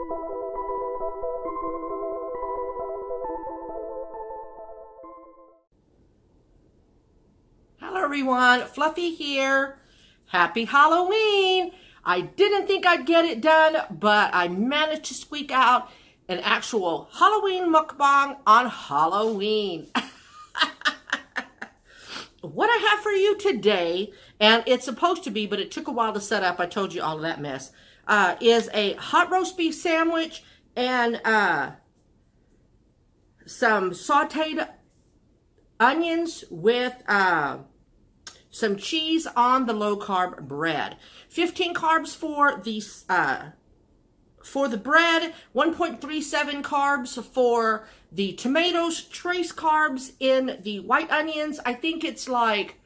Hello everyone, Fluffy here. Happy Halloween. I didn't think I'd get it done, but I managed to squeak out an actual Halloween mukbang on Halloween. What I have for you today, and it's supposed to be, but it took a while to set up, I told you all of that mess, is a hot roast beef sandwich and some sauteed onions with some cheese on the low-carb bread. 15 carbs for the bread, 1.37 carbs for the tomatoes, trace carbs in the white onions. I think it's like,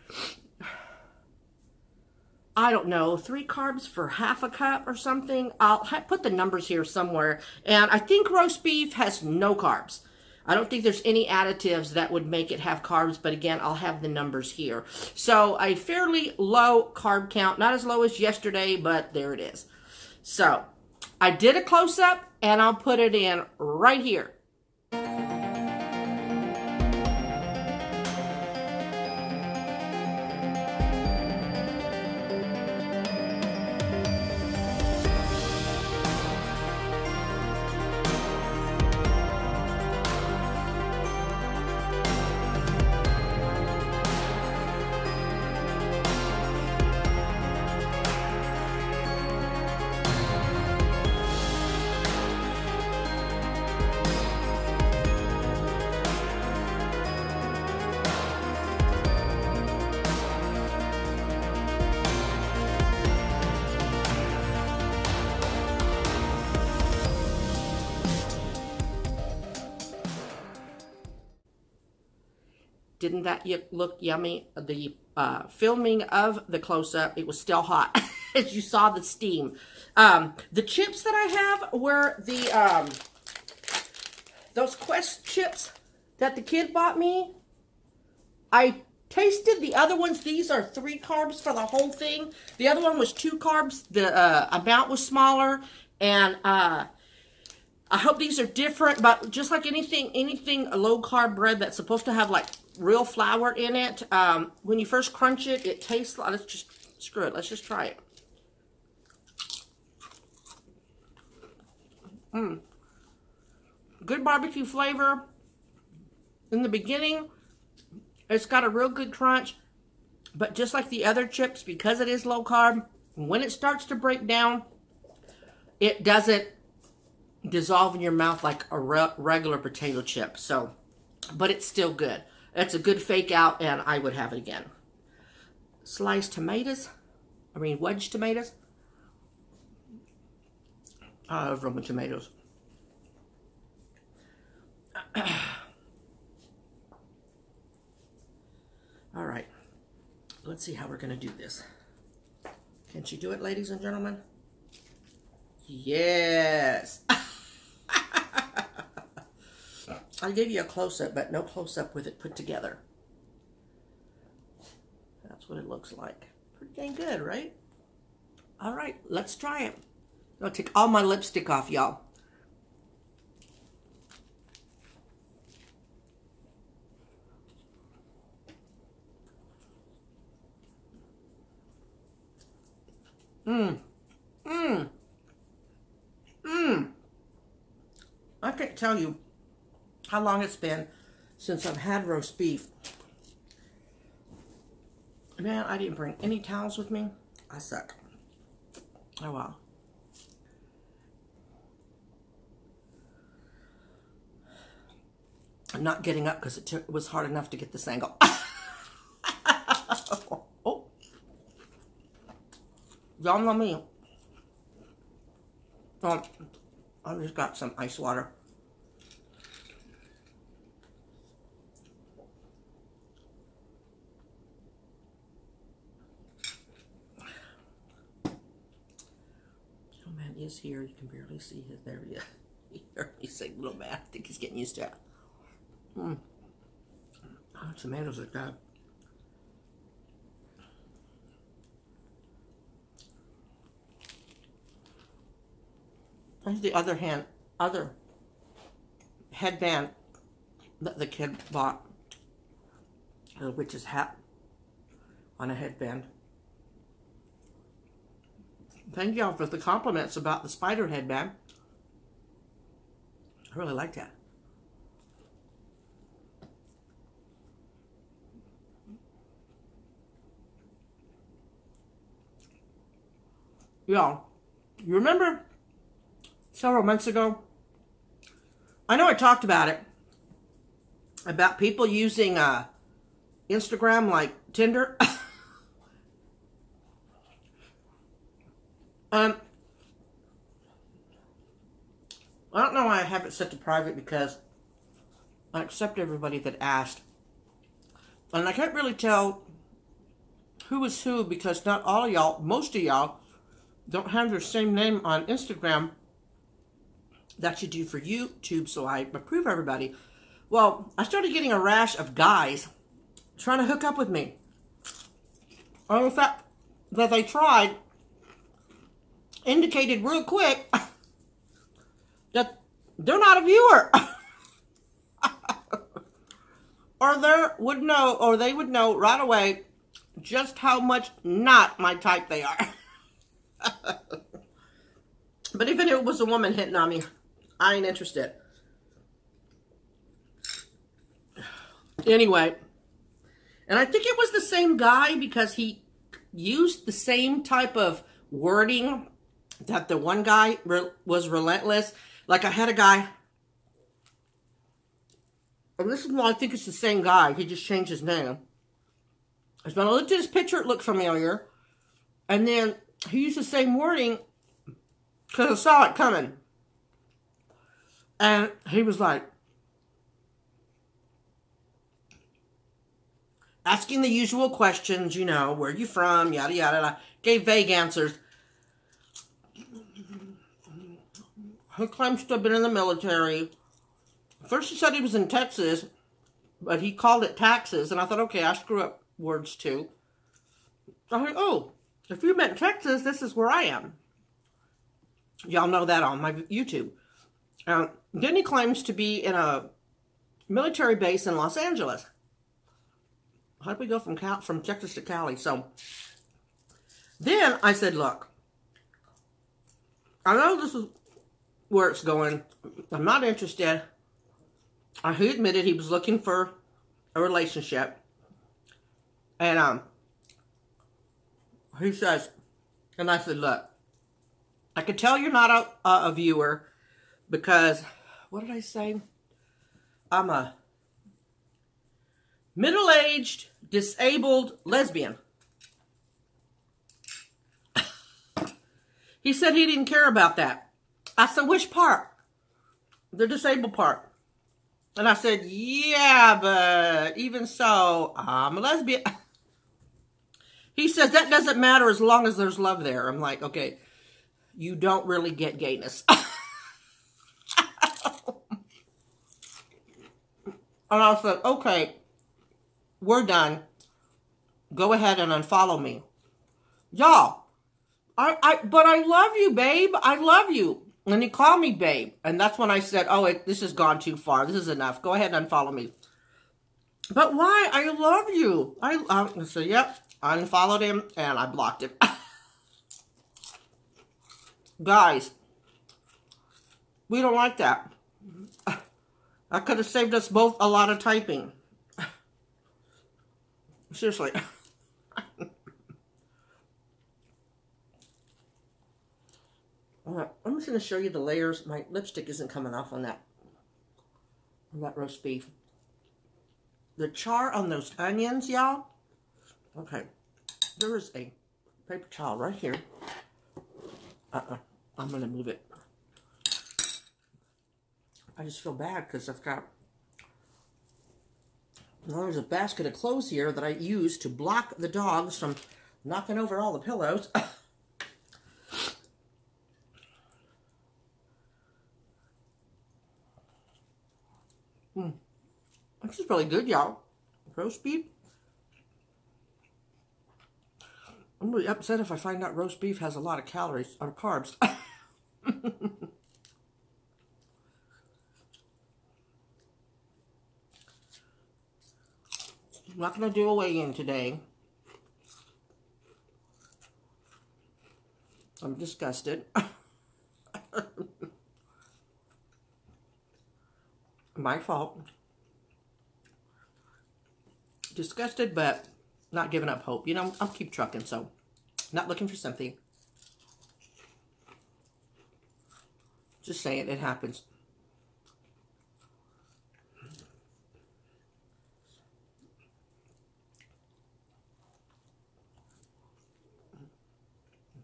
I don't know, 3 carbs for half a cup or something. I'll put the numbers here somewhere. And I think roast beef has no carbs. I don't think there's any additives that would make it have carbs, but again, I'll have the numbers here. So a fairly low carb count, not as low as yesterday, but there it is. So I did a close-up, and I'll put it in right here. Didn't that look yummy? The filming of the close-up, it was still hot, as you saw the steam. The chips that I have were the those Quest chips that the kid bought me. I tasted the other ones. These are 3 carbs for the whole thing. The other one was 2 carbs. The amount was smaller, and I hope these are different, but just like anything low-carb bread that's supposed to have, like, real flour in it, when you first crunch it, it tastes like, let's just, screw it, let's just try it. Good barbecue flavor. In the beginning, it's got a real good crunch, but just like the other chips, because it is low-carb, when it starts to break down, it doesn't dissolve in your mouth like a regular potato chip. So, but it's still good. It's a good fake out, and I would have it again. Sliced tomatoes. I mean, wedge tomatoes. I love Roman tomatoes. All right. Let's see how we're going to do this. Can she do it, ladies and gentlemen? Yes. I gave you a close-up, but no close-up with it put together. That's what it looks like. Pretty dang good, right? All right, let's try it. I'll take all my lipstick off, y'all. I can't tell you how long it's been since I've had roast beef. Man, I didn't bring any towels with me. I suck. Oh, wow. I'm not getting up because it was hard enough to get this angle. Oh. Y'all know me. I just got some ice water. Is here. You can barely see his. There he is. He's a little man. I think he's getting used to it. Oh, tomatoes are good. Here's the other headband that the kid bought. A witch's hat on a headband. Thank y'all for the compliments about the spider headband. I really like that. Y'all, you remember several months ago? I know I talked about it. About people using Instagram like Tinder. I don't know why I have it set to private, because I accept everybody that asked. And I can't really tell who is who, because not all of y'all, most of y'all, don't have their same name on Instagram that you do for YouTube, so I approve everybody. Well, I started getting a rash of guys trying to hook up with me. And the fact that they tried indicated real quick that they're not a viewer. Or they would know right away just how much not my type they are. But even if it was a woman hitting on me, I ain't interested. Anyway, and I think it was the same guy, because he used the same type of wording that the one guy was relentless. Like, I had a guy, and this is why I think it's the same guy. He just changed his name. When I looked at his picture, it looked familiar. And then he used the same wording because I saw it coming. And he was like, asking the usual questions, you know, where you from, yada, yada, yada. Gave vague answers. He claims to have been in the military. First he said he was in Texas, but he called it taxes. And I thought, okay, I screw up words too. I thought, oh, if you meant Texas, this is where I am. Y'all know that on my YouTube. Then he claims to be in a military base in Los Angeles. How did we go from Texas to Cali? So then I said, look, I know this is where it's going. I'm not interested. He admitted he was looking for a relationship. And he says, and I said, look, I could tell you're not a viewer because, what did I say? I'm a middle-aged, disabled lesbian. He said he didn't care about that. I said, which part? The disabled part. And I said, yeah, but even so, I'm a lesbian. He says, that doesn't matter as long as there's love there. I'm like, okay, you don't really get gayness. And I said, okay, we're done. Go ahead and unfollow me. Y'all, but I love you, babe. I love you. And he called me babe. And that's when I said, oh, this has gone too far. This is enough. Go ahead and unfollow me. But why? I love you. I said, yep. I unfollowed him and I blocked him. Guys, we don't like that. That could have saved us both a lot of typing. Seriously. Alright, I'm just going to show you the layers. My lipstick isn't coming off on that roast beef. The char on those onions, y'all. Okay, there is a paper towel right here. I'm going to move it. I just feel bad because I've got, well, there's a basket of clothes here that I use to block the dogs from knocking over all the pillows. This is really good, y'all. Roast beef. I'm really upset if I find out roast beef has a lot of calories or carbs. I'm not going to do a weigh-in today. I'm disgusted. My fault. Disgusted, but not giving up hope. You know, I'll keep trucking, so not looking for something. Just saying, it happens.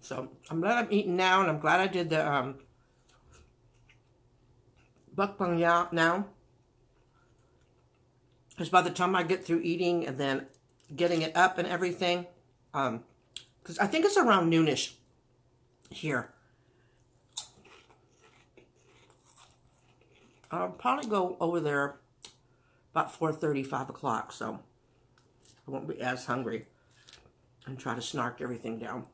So, I'm glad I'm eating now, and I'm glad I did the mukbang now. Because by the time I get through eating and then getting it up and everything, because I think it's around noonish here. I'll probably go over there about 4:30, 5 o'clock, so I won't be as hungry, and try to snark everything down.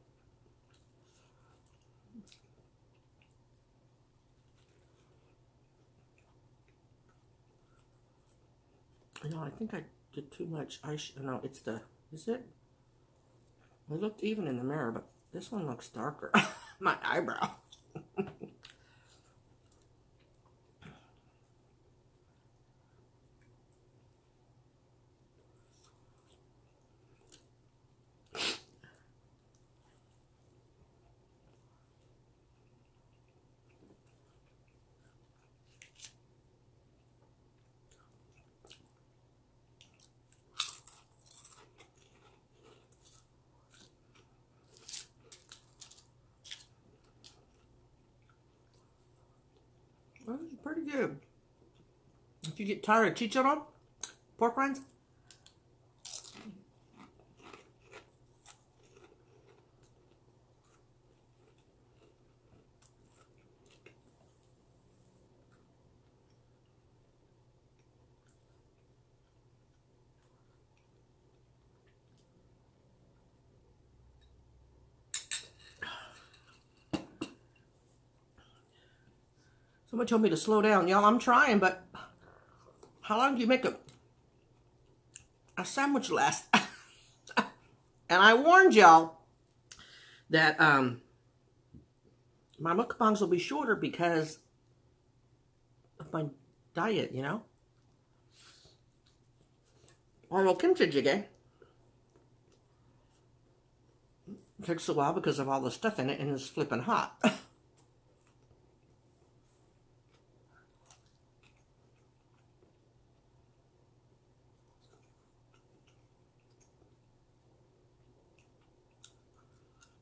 No, I think I did too much. No, it's the, is it? It looked even in the mirror, but this one looks darker. My eyebrow. Well, it's pretty good. If you get tired of chicharron, pork rinds, someone told me to slow down. Y'all, I'm trying, but how long do you make a sandwich last? And I warned y'all that my mukbangs will be shorter because of my diet, you know? Although kimchi jjigae takes a while because of all the stuff in it, and it's flipping hot.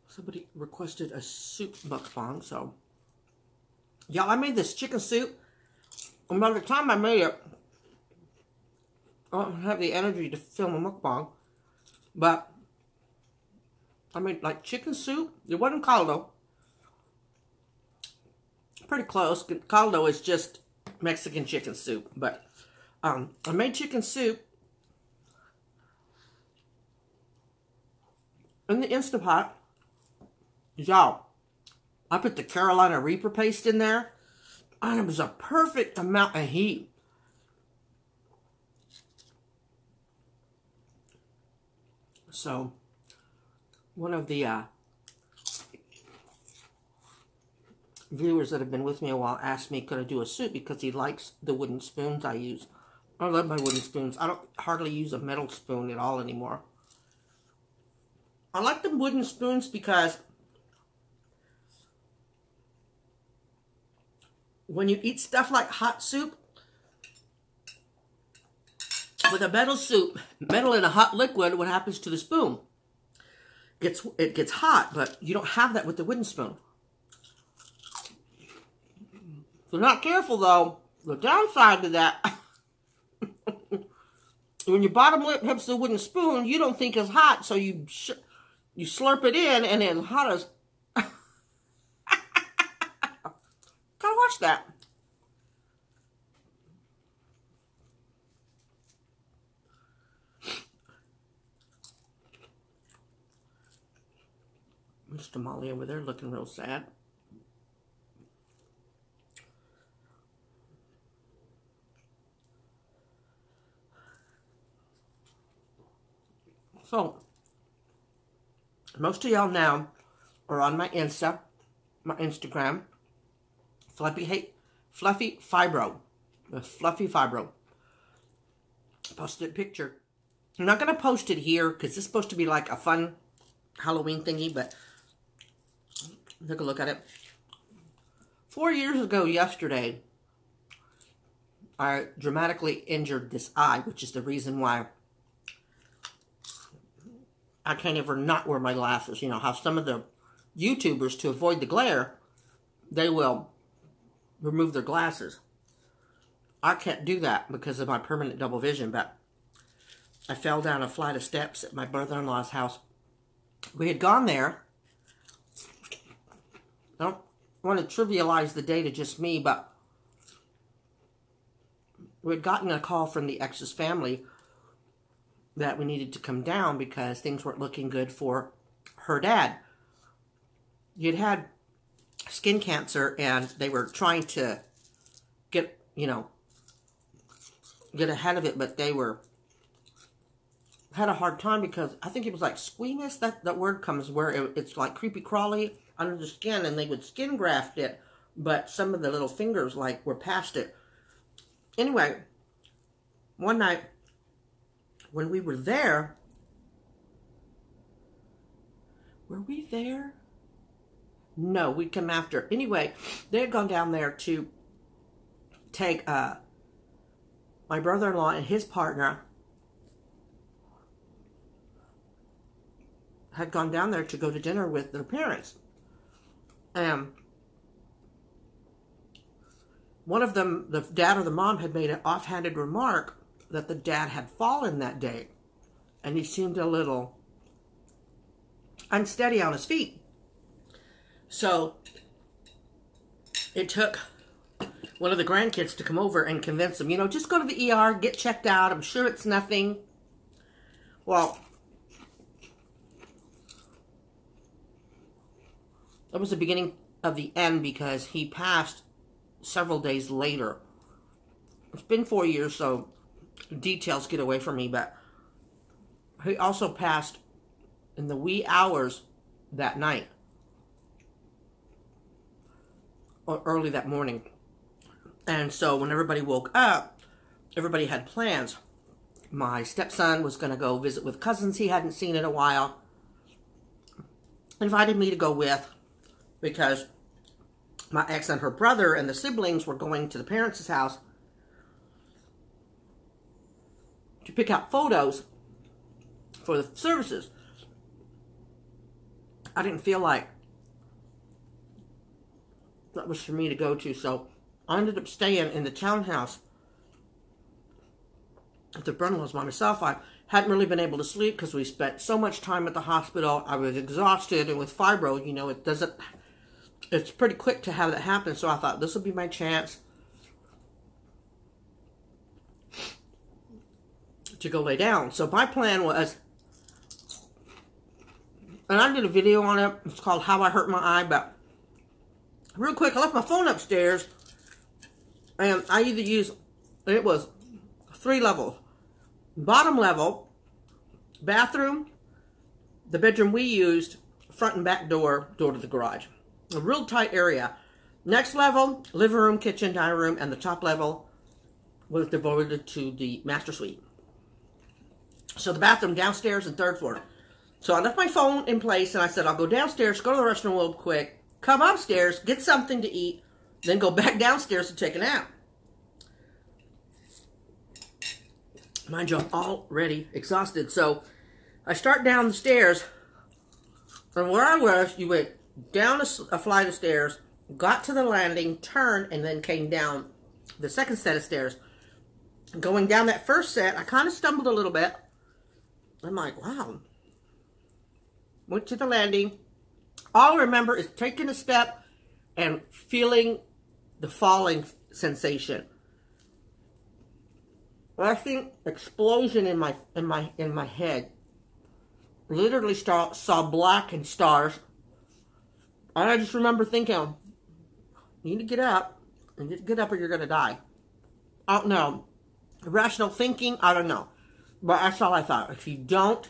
Somebody requested a soup mukbang, so y'all, I made this chicken soup, and by the time I made it, I don't have the energy to film a mukbang, but I made like chicken soup. It wasn't caldo. Pretty close. Caldo is just Mexican chicken soup, but I made chicken soup in the Instant Pot. Y'all, I put the Carolina Reaper paste in there, and it was a perfect amount of heat. So, one of the viewers that have been with me a while asked me, could I do a soup, because he likes the wooden spoons I use. I love my wooden spoons. I don't hardly use a metal spoon at all anymore. I like the wooden spoons because when you eat stuff like hot soup, with a metal in a hot liquid, what happens to the spoon? It gets hot, but you don't have that with the wooden spoon. If you're not careful, though, the downside to that, when your bottom lip hits the wooden spoon, you don't think it's hot, so you slurp it in, and it's hot as... Gotta watch that. Mr. Molly over there looking real sad. So, most of y'all now are on my Instagram, Fluffy Fibro. The Fluffy Fibro. Posted a picture. I'm not going to post it here because it's supposed to be like a fun Halloween thingy, but take a look at it. 4 years ago yesterday, I dramatically injured this eye, which is the reason why I can't ever not wear my glasses. You know how some of the YouTubers, to avoid the glare, they will remove their glasses. I can't do that because of my permanent double vision, but I fell down a flight of steps at my brother-in-law's house. We had gone there. I don't want to trivialize the day to just me, but we had gotten a call from the ex's family that we needed to come down because things weren't looking good for her dad. He had skin cancer, and they were trying to get, you know, get ahead of it, but they had a hard time because I think it was like squeamish, that word comes, where it's like creepy crawly under the skin, and they would skin graft it, but some of the little fingers like were past it. Anyway, one night when we were there, were we there? No, we'd come after. Anyway, they had gone down there to take my brother-in-law and his partner had gone down there to go to dinner with their parents. And one of them, the dad or the mom, had made an offhanded remark that the dad had fallen that day. And he seemed a little unsteady on his feet. So it took one of the grandkids to come over and convince him, you know, just go to the ER, get checked out. I'm sure it's nothing. Well, that was the beginning of the end because he passed several days later. It's been 4 years, so details get away from me, but he also passed in the wee hours that night, or early that morning. And so when everybody woke up, everybody had plans. My stepson was going to go visit with cousins he hadn't seen in a while. Invited me to go with, because my ex and her brother and the siblings were going to the parents' house to pick out photos for the services. I didn't feel like that was for me to go to, so I ended up staying in the townhouse at the brother-in-law's by myself. I hadn't really been able to sleep because we spent so much time at the hospital. I was exhausted, and with fibro, you know, it's pretty quick to have that happen, so I thought this would be my chance to go lay down. So my plan was, and I did a video on it, it's called How I Hurt My Eye, but real quick, I left my phone upstairs, and I either used, it was 3 levels. Bottom level, bathroom, the bedroom we used, front and back door to the garage. A real tight area. Next level, living room, kitchen, dining room, and the top level was devoted to the master suite. So the bathroom downstairs and 3rd floor. So I left my phone in place, and I said, I'll go downstairs, go to the restroom real quick, come upstairs, get something to eat, then go back downstairs to take a nap. Mind you, I'm already exhausted. So I start down the stairs, and where I was, you went down a flight of stairs, got to the landing, turned, and then came down the second set of stairs. Going down that first set, I kind of stumbled a little bit. I'm like, wow. Went to the landing. All I remember is taking a step and feeling the falling sensation. Lasting explosion in my head. Literally saw black and stars. And I just remember thinking, you need to get up. You need to get up or you're going to die. I don't know. Rational thinking, I don't know. But that's all I thought. If you don't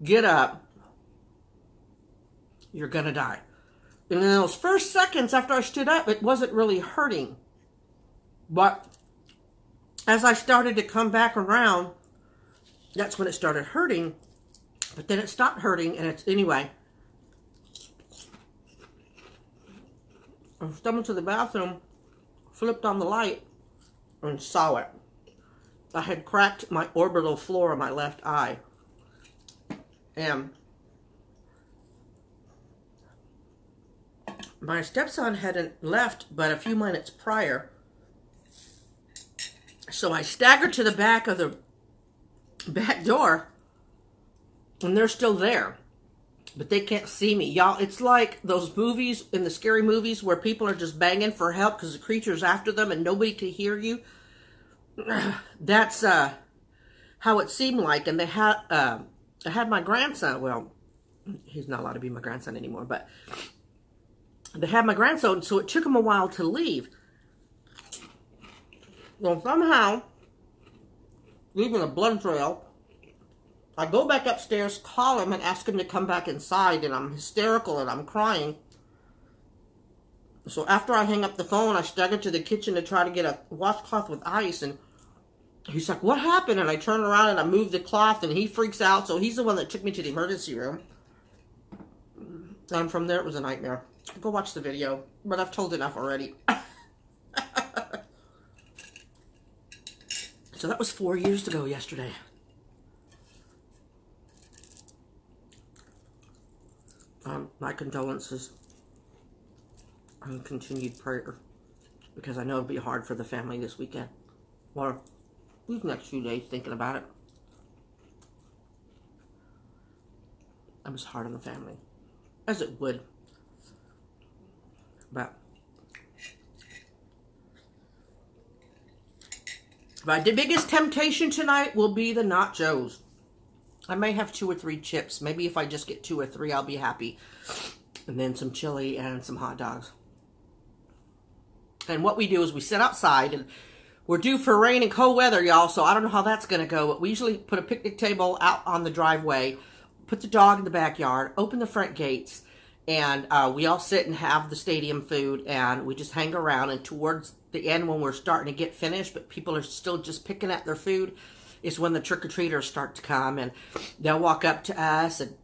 get up, you're going to die. And in those first seconds after I stood up, it wasn't really hurting. But as I started to come back around, that's when it started hurting. But then it stopped hurting, and it's, anyway. I stumbled to the bathroom, flipped on the light, and saw it. I had cracked my orbital floor of my left eye. And my stepson hadn't left but a few minutes prior. So I staggered to the back of the back door, and they're still there. But they can't see me. Y'all, it's like those movies, in the scary movies, where people are just banging for help because the creature's after them and nobody can hear you. That's how it seemed like. And they had, I had my grandson. Well, he's not allowed to be my grandson anymore, but they had my grandson, so it took him a while to leave. Well, somehow, leaving a blood trail, I go back upstairs, call him, and ask him to come back inside, and I'm hysterical, and I'm crying. So after I hang up the phone, I stagger to the kitchen to try to get a washcloth with ice, and he's like, what happened? And I turn around, and I move the cloth, and he freaks out, so he's the one that took me to the emergency room. And from there, it was a nightmare. Go watch the video, but I've told enough already. So that was 4 years ago yesterday. My condolences and continued prayer, because I know it'll be hard for the family this weekend, or these next few days thinking about it. It was hard on the family, as it would, but the biggest temptation tonight will be the nachos. I may have 2 or 3 chips. Maybe if I just get 2 or 3, I'll be happy. And then some chili and some hot dogs. And what we do is we sit outside, and we're due for rain and cold weather, y'all, so I don't know how that's going to go. But we usually put a picnic table out on the driveway, put the dog in the backyard, open the front gates, and we all sit and have the stadium food, and we just hang around. And towards the end, when we're starting to get finished, but people are still just picking at their food, is when the trick-or-treaters start to come, and they'll walk up to us, and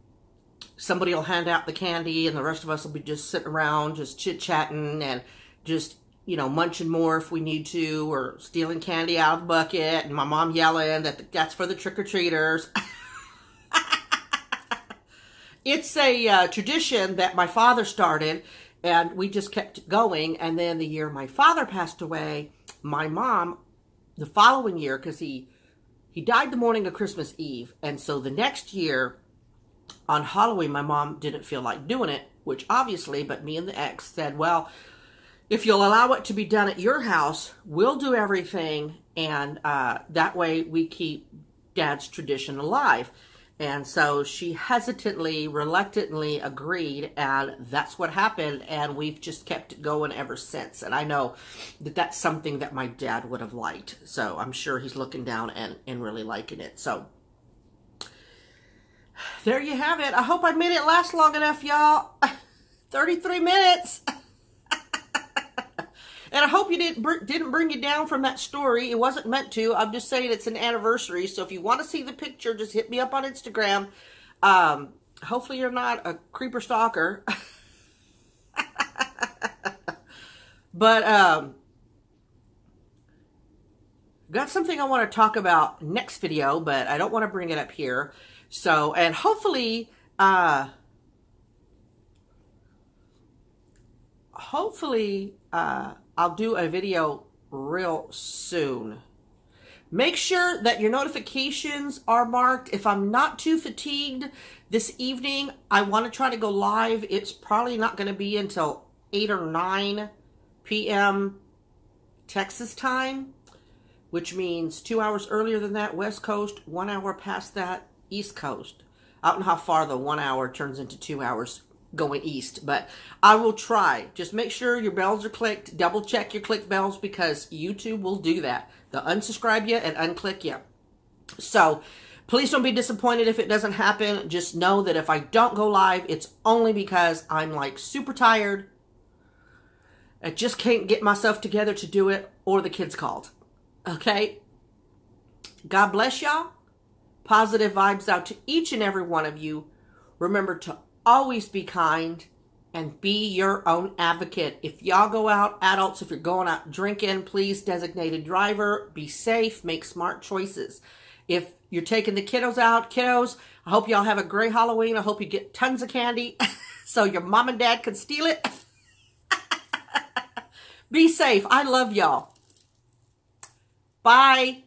somebody will hand out the candy, and the rest of us will be just sitting around, just chit-chatting, and just, you know, munching more if we need to, or stealing candy out of the bucket, and my mom yelling that that's for the trick-or-treaters. It's a tradition that my father started, and we just kept going. And then the year my father passed away, my mom, the following year, because he died the morning of Christmas Eve, and so the next year on Halloween, my mom didn't feel like doing it, which obviously, but me and the ex said, well, if you'll allow it to be done at your house, we'll do everything, and that way we keep Dad's tradition alive. And so she hesitantly, reluctantly agreed, and that's what happened, and we've just kept it going ever since. And I know that that's something that my dad would have liked, so I'm sure he's looking down and really liking it. So there you have it. I hope I made it last long enough, y'all. 33 minutes. And I hope you didn't bring you down from that story. It wasn't meant to. I'm just saying it's an anniversary. So if you want to see the picture, just hit me up on Instagram. Hopefully you're not a creeper stalker. But got something I want to talk about next video, but I don't want to bring it up here. So, and hopefully I'll do a video real soon. Make sure that your notifications are marked. If I'm not too fatigued this evening, I want to try to go live. It's probably not going to be until 8 or 9 p.m. Texas time, which means 2 hours earlier than that, West Coast, 1 hour past that, East Coast. I don't know how far the 1 hour turns into 2 hours going east, but I will try. Just make sure your bells are clicked. Double check your click bells, because YouTube will do that. They'll unsubscribe you and unclick you. So Please don't be disappointed if it doesn't happen. Just know that if I don't go live, it's only because I'm like super tired. I just can't get myself together to do it, or the kids called. Okay? God bless y'all. Positive vibes out to each and every one of you. Remember to always be kind and be your own advocate. If y'all go out, adults, if you're going out drinking, please designate a driver. Be safe. Make smart choices. If you're taking the kiddos out, kiddos, I hope y'all have a great Halloween. I hope you get tons of candy so your mom and dad can steal it. Be safe. I love y'all. Bye.